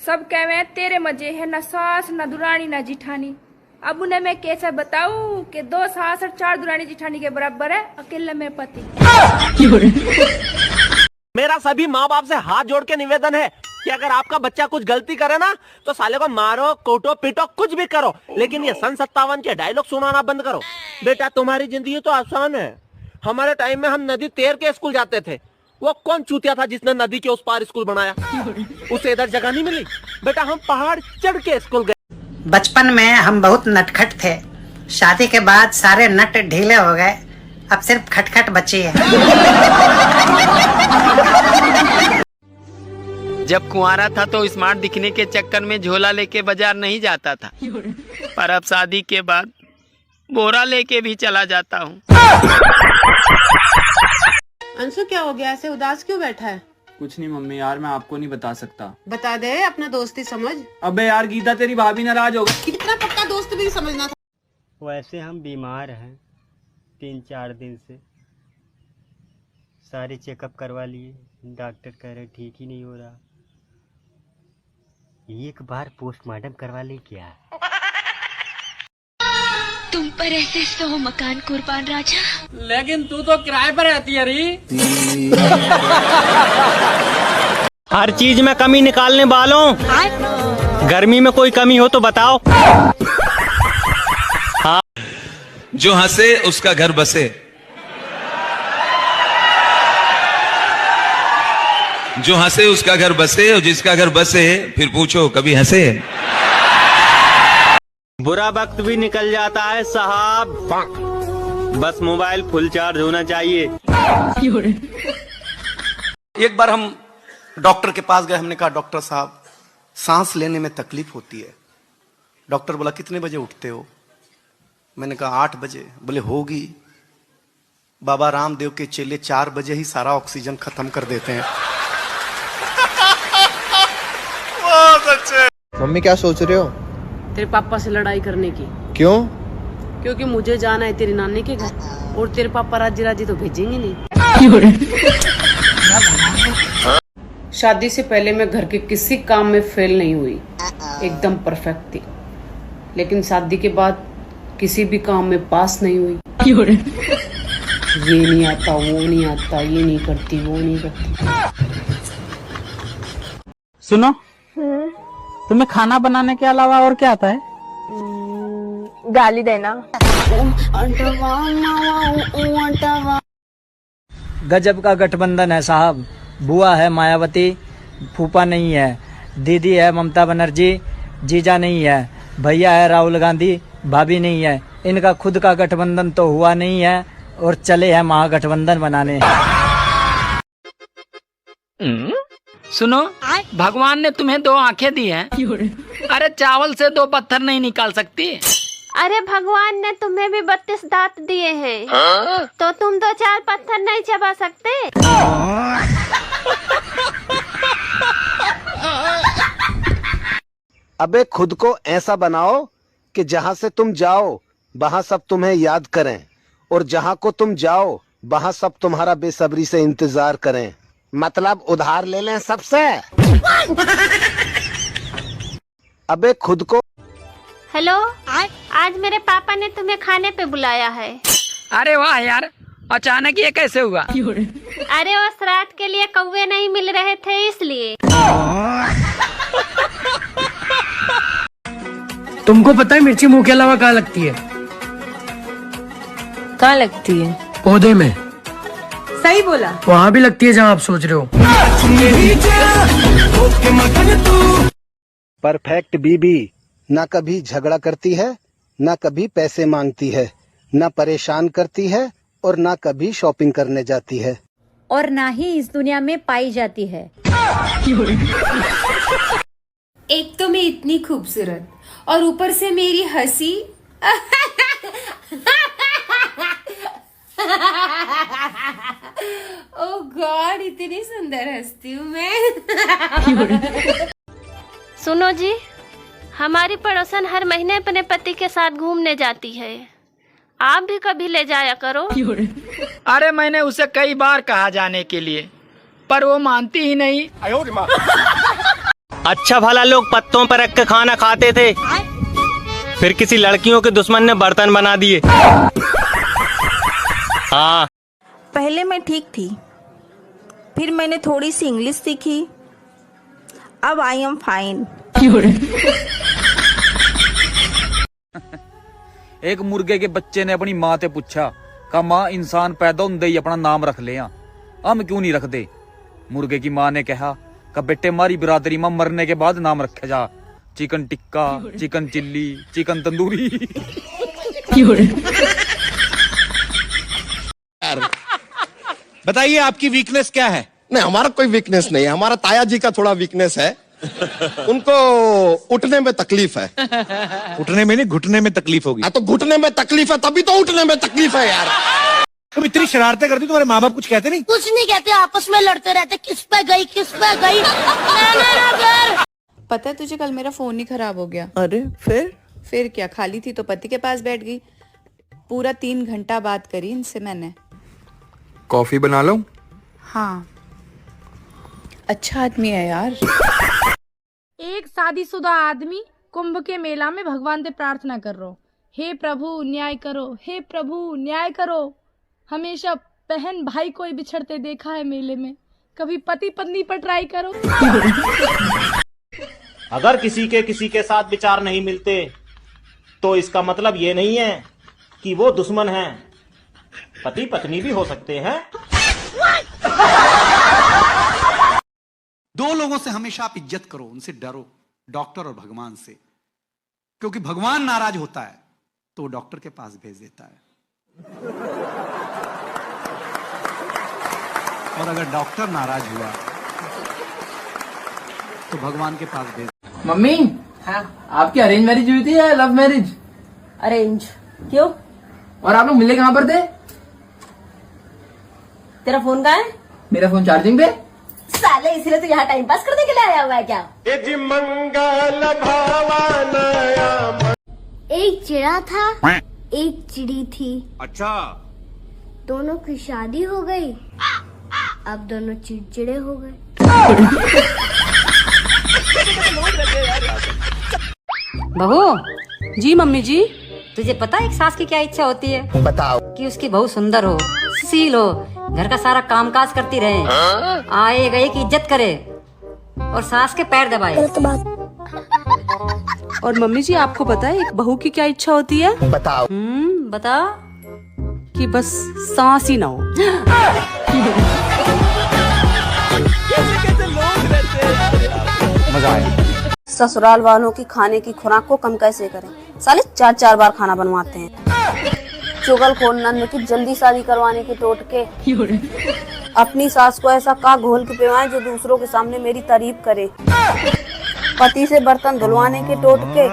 सब कहे तेरे मजे है, न सास न दुरानी न जिठानी। अब उन्हें मैं कैसे बताऊं कि 2 सास और 4 दुरानी जिठानी के बराबर है अकेले में पति। मेरा सभी माँ बाप से हाथ जोड़ के निवेदन है कि अगर आपका बच्चा कुछ गलती करे ना तो साले को मारो, कोटो, पीटो, कुछ भी करो, लेकिन ये सन 57 के डायलॉग सुनाना बंद करो। बेटा तुम्हारी जिंदगी तो आसान है। हमारे टाइम में हम नदी तैर के स्कूल जाते थे। वो कौन चूतिया था जिसने नदी के उस पार स्कूल बनाया? उसे इधर जगह नहीं मिली। बेटा हम पहाड़ चढ़ के स्कूल गए। बचपन में हम बहुत नटखट थे। शादी के बाद सारे नट ढीले हो गए, अब सिर्फ खटखट बची है। जब कुंवारा था तो स्मार्ट दिखने के चक्कर में झोला लेके बाजार नहीं जाता था, पर अब शादी के बाद बोरा लेके भी चला जाता हूँ। अंशु क्या हो गया, ऐसे उदास क्यों बैठा है? कुछ नहीं मम्मी, यार मैं आपको नहीं बता सकता। बता दे, अपना दोस्ती समझ। अबे यार गीता, तेरी भाभी नाराज होगा। इतना पक्का दोस्त भी समझना था। वैसे हम बीमार हैं 3-4 दिन से, सारे चेकअप करवा लिए, डॉक्टर कह रहे ठीक ही नहीं हो रहा। एक बार पोस्टमार्टम करवा ले क्या? तुम पर ऐसे 100 मकान कुर्बान राजा। लेकिन तू तो किराए पर रहती है री। हर चीज में कमी निकालने वालों, गर्मी में कोई कमी हो तो बताओ। हाँ। जो हंसे उसका घर बसे, जो हंसे उसका घर बसे, और जिसका घर बसे फिर पूछो कभी हंसे। बुरा वक्त भी निकल जाता है साहब, बस मोबाइल फुल चार्ज होना चाहिए। एक बार हम डॉक्टर के पास गए। हमने कहा डॉक्टर साहब सांस लेने में तकलीफ होती है। डॉक्टर बोला कितने बजे उठते हो? मैंने कहा 8 बजे। बोले होगी, बाबा रामदेव के चेले 4 बजे ही सारा ऑक्सीजन खत्म कर देते हैं। बहुत अच्छे। मम्मी क्या सोच रहे हो? तेरे पापा से लड़ाई करने की। क्यों? क्योंकि मुझे जाना है तेरी नानी के घर, और तेरे पापा राजी राजी तो भेजेंगे नहीं। शादी से पहले मैं घर के किसी काम में फेल नहीं हुई, एकदम परफेक्ट थी। लेकिन शादी के बाद किसी भी काम में पास नहीं हुई। ये नहीं आता, वो नहीं आता, ये नहीं करती, वो नहीं करती। सुनो, तुम्हें खाना बनाने के अलावा और क्या आता है? गाली देना। गजब का गठबंधन है साहब। बुआ है मायावती, फूफा नहीं है, दीदी है ममता बनर्जी, जीजा नहीं है, भैया है राहुल गांधी, भाभी नहीं है। इनका खुद का गठबंधन तो हुआ नहीं है और चले हैं महागठबंधन बनाने। सुनो, भगवान ने तुम्हें 2 आंखें दी हैं। अरे चावल से 2 पत्थर नहीं निकाल सकती। अरे भगवान ने तुम्हें भी 32 दांत दिए हैं, तो तुम 2-4 पत्थर नहीं चबा सकते? अबे खुद को ऐसा बनाओ कि जहां से तुम जाओ वहां सब तुम्हें याद करें, और जहां को तुम जाओ वहां सब तुम्हारा बेसब्री से इंतजार करें। मतलब उधार ले लें सबसे। अबे खुद को। हेलो, आज मेरे पापा ने तुम्हें खाने पे बुलाया है। अरे वाह यार, अचानक ये कैसे हुआ? अरे वो श्राद्ध के लिए कौवे नहीं मिल रहे थे इसलिए। तुमको पता है मिर्ची मुंह के अलावा कहाँ लगती है? कहाँ लगती है? पौधे में। सही बोला। वहाँ भी लगती है जहाँ आप सोच रहे हो। परफेक्ट बीबी ना कभी झगड़ा करती है, ना कभी पैसे मांगती है, ना परेशान करती है, और ना कभी शॉपिंग करने जाती है, और ना ही इस दुनिया में पाई जाती है। एक तो मैं इतनी खूबसूरत और ऊपर से मेरी हंसी। ओह गॉड, इतनी सुंदर हंसती हूँ मैं। सुनो जी, हमारी पड़ोसन हर महीने अपने पति के साथ घूमने जाती है, आप भी कभी ले जाया करो। अरे मैंने उसे कई बार कहा जाने के लिए, पर वो मानती ही नहीं। अच्छा भला लोग पत्तों पर रख के खाना खाते थे, फिर किसी लड़कियों के दुश्मन ने बर्तन बना दिए। हाँ, पहले मैं ठीक थी, फिर मैंने थोड़ी सी इंग्लिश सीखी, अब आई एम फाइन। एक मुर्गे के बच्चे ने अपनी माँ से पूछा, कहा माँ इंसान पैदा होंदे ही अपना नाम रख ले, हम क्यों नहीं रखते? मुर्गे की माँ ने कहा बेटे मारी बिरादरी में मरने के बाद नाम रखे जा, chicken tikka, chicken chilli, chicken tandoori. बताइए आपकी वीकनेस क्या है? नहीं, हमारा कोई वीकनेस नहीं है, हमारा ताया जी का थोड़ा वीकनेस है। उनको उठने में तकलीफ है। उठने में नहीं, घुटने में तकलीफ होगी। तो घुटने में तकलीफ है, तभी तो उठने में तकलीफ है यार। तुम इतनी शरारतें करती, तुम्हारे माँ बाप कुछ कहते नहीं? कुछ नहीं कहते, आपस में लड़ते रहते, किस पे गई किस पे गई। पता है तुझे, कल मेरा फोन ही खराब हो गया। अरे फिर क्या, खाली थी तो पति के पास बैठ गई, पूरा 3 घंटा बात करी इनसे मैंने। कॉफी बना लो? हाँ, अच्छा आदमी है यार। एक शादीशुदा आदमी कुंभ के मेला में भगवान से प्रार्थना कर रहा, हे प्रभु न्याय करो, हे प्रभु न्याय करो। हमेशा बहन भाई को ही बिछड़ते देखा है मेले में, कभी पति पत्नी पर ट्राई करो। अगर किसी के साथ विचार नहीं मिलते तो इसका मतलब ये नहीं है कि वो दुश्मन हैं, पति पत्नी भी हो सकते हैं। दो लोगों से हमेशा आप इज्जत करो, उनसे डरो, डॉक्टर और भगवान से, क्योंकि भगवान नाराज होता है तो वो डॉक्टर के पास भेज देता है, और अगर डॉक्टर नाराज हुआ तो भगवान के पास भेज। मम्मी, हाँ आपकी अरेंज मैरिज हुई थी या लव मैरिज? अरेंज। क्यों? और आप लोग मिले कहाँ पर थे? तेरा फोन कहाँ है? मेरा फोन चार्जिंग पे। साले इसलिए तो यहाँ टाइम पास करने के लिए आया हुआ है क्या? एक चिड़ा था, एक चिड़ी थी। अच्छा। दोनों की शादी हो गई, अब दोनों चिड़चिड़े हो गए। बहू जी। मम्मी जी, तुझे पता है एक सास की क्या इच्छा होती है? बताओ। कि उसकी बहू सुंदर हो, सुशील हो, घर का सारा कामकाज करती रहे, आए गए की इज्जत करे और सास के पैर दबाए। और मम्मी जी आपको पता है एक बहू की क्या इच्छा होती है? बताओ। बता। कि बस सांस ही ना हो। मजा आया। ससुराल वालों की खाने की खुराक को कम कैसे करें? साले 4-4 बार खाना बनवाते हैं। चुगलखोर नंद की जल्दी शादी करवाने के टोटके। अपनी सास को ऐसा का घोल के पिवाएं जो दूसरों के सामने मेरी तारीफ करे। पति से बर्तन धुलवाने के टोटके।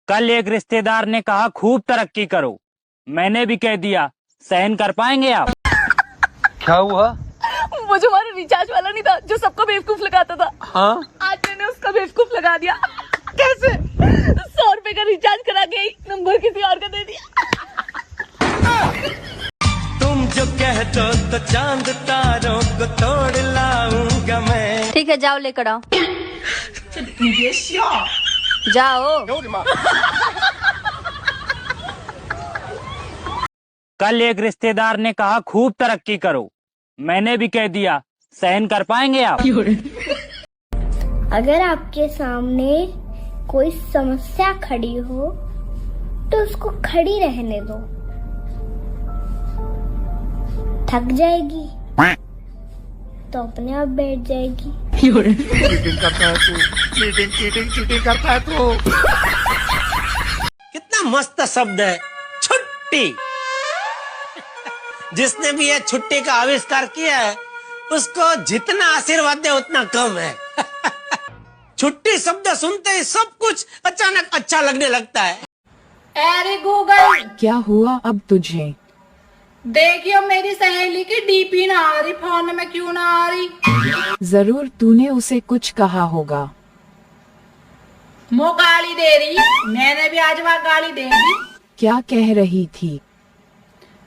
कल एक रिश्तेदार ने कहा खूब तरक्की करो, मैंने भी कह दिया सहन कर पाएंगे आप? क्या हुआ? वो जो हमारा रिचार्ज वाला नहीं था जो सबको बेवकूफ लगाता था, हाँ? आज मैंने उसका बेवकूफ लगा दिया। कैसे? 100 रुपए का रिचार्ज करा के नंबर किसी और का दे दिया। तुम जो कह दो तो चांद तारों को तोड़ लाऊंगा मैं। ठीक है, जाओ लेकर आओ। जाओ। कल एक रिश्तेदार ने कहा खूब तरक्की करो, मैंने भी कह दिया सहन कर पाएंगे आप? अगर आपके सामने कोई समस्या खड़ी हो तो उसको खड़ी रहने दो, थक जाएगी तो अपने आप बैठ जाएगी। चीटिंग करता है तू, चीटिंग करता है तू। कितना मस्त शब्द है छुट्टी। जिसने भी ये छुट्टी का आविष्कार किया है उसको जितना आशीर्वाद दे उतना कम है। छुट्टी शब्द सुनते ही सब कुछ अचानक अच्छा लगने लगता है। अरे गूगल, क्या हुआ अब तुझे? देखियो मेरी सहेली की डीपी ना आ रही, फोन में क्यों ना आ रही? जरूर तूने उसे कुछ कहा होगा। मुँह गाली दे रही, मैंने भी आज वहाँ गाली दे दी। क्या कह रही थी?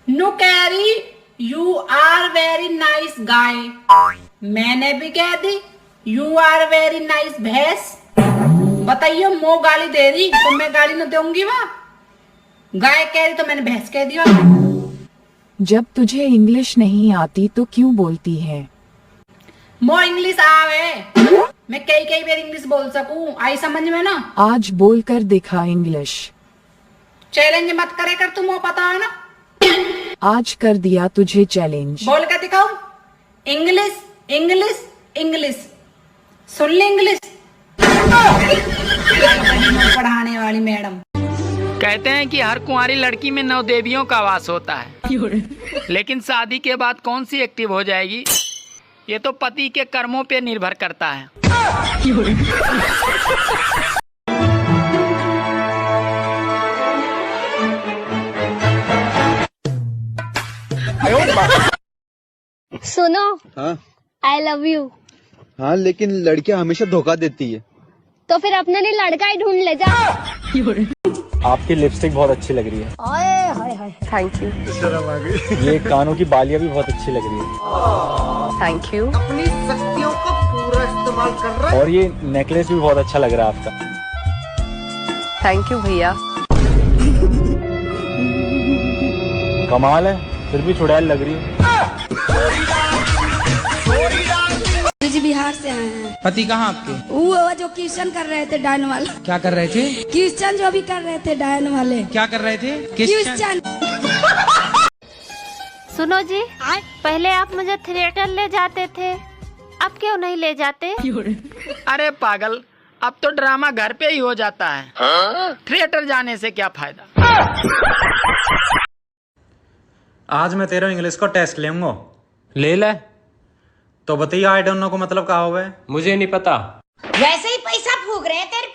नु कह रही you are very nice guy, मैंने भी कह दी यू आर वेरी नाइस भैंस। बताइए मो गाली दे रही तो मैं गाली न दूंगी। वहाँ गाय कह रही तो मैंने भैंस कह दिया। जब तुझे इंग्लिश नहीं आती तो क्यों बोलती है? मो इंग्लिश आवे, मैं कई कई बार इंग्लिश बोल सकूं। आई समझ में ना? आज बोल कर दिखा इंग्लिश। चैलेंज मत करे कर, तुम पता है ना। आज कर दिया तुझे चैलेंज। बोल कर दिखाओ। इंग्लिश इंग्लिश इंग्लिश, सुन ले इंग्लिश। पढ़ाने वाली मैडम। कहते हैं कि हर कुंवारी लड़की में 9 देवियों का वास होता है, लेकिन शादी के बाद कौन सी एक्टिव हो जाएगी ये तो पति के कर्मों पे निर्भर करता है। सुनो, हाँ आई लव यू। हाँ, लेकिन लड़कियां हमेशा धोखा देती है। तो फिर अपने लिए लड़का ही ढूंढ ले जा। आपकी लिपस्टिक बहुत अच्छी लग रही है। ओए हाय हाय, थैंक यू। ये कानों की बालियां भी बहुत अच्छी लग रही है। Thank you. अपनी शक्तियों का पूरा इस्तेमाल कर रहा है। और ये नेकलेस भी बहुत अच्छा लग रहा है आपका। थैंक यू भैया। कमाल है, फिर भी चुड़ैल लग रही है। जी बिहार से आए हैं। पति कहाँ आपके? वो जो कीर्तन कर रहे थे डायन वाले। क्या कर रहे थे? कीर्तन जो भी कर रहे थे डायन वाले। क्या कर रहे थे? कीर्तन। सुनो जी, पहले आप मुझे थिएटर ले जाते थे, अब क्यों नहीं ले जाते? अरे पागल, अब तो ड्रामा घर पे ही हो जाता है। थिएटर जाने से क्या फायदा। आज मैं तेरा इंग्लिश का टेस्ट लेऊंगा। ले ले। तो बताइए आई डोंट नो को मतलब क्या होगा? मुझे नहीं पता। वैसे ही पैसा फूक रहे हैं तेरे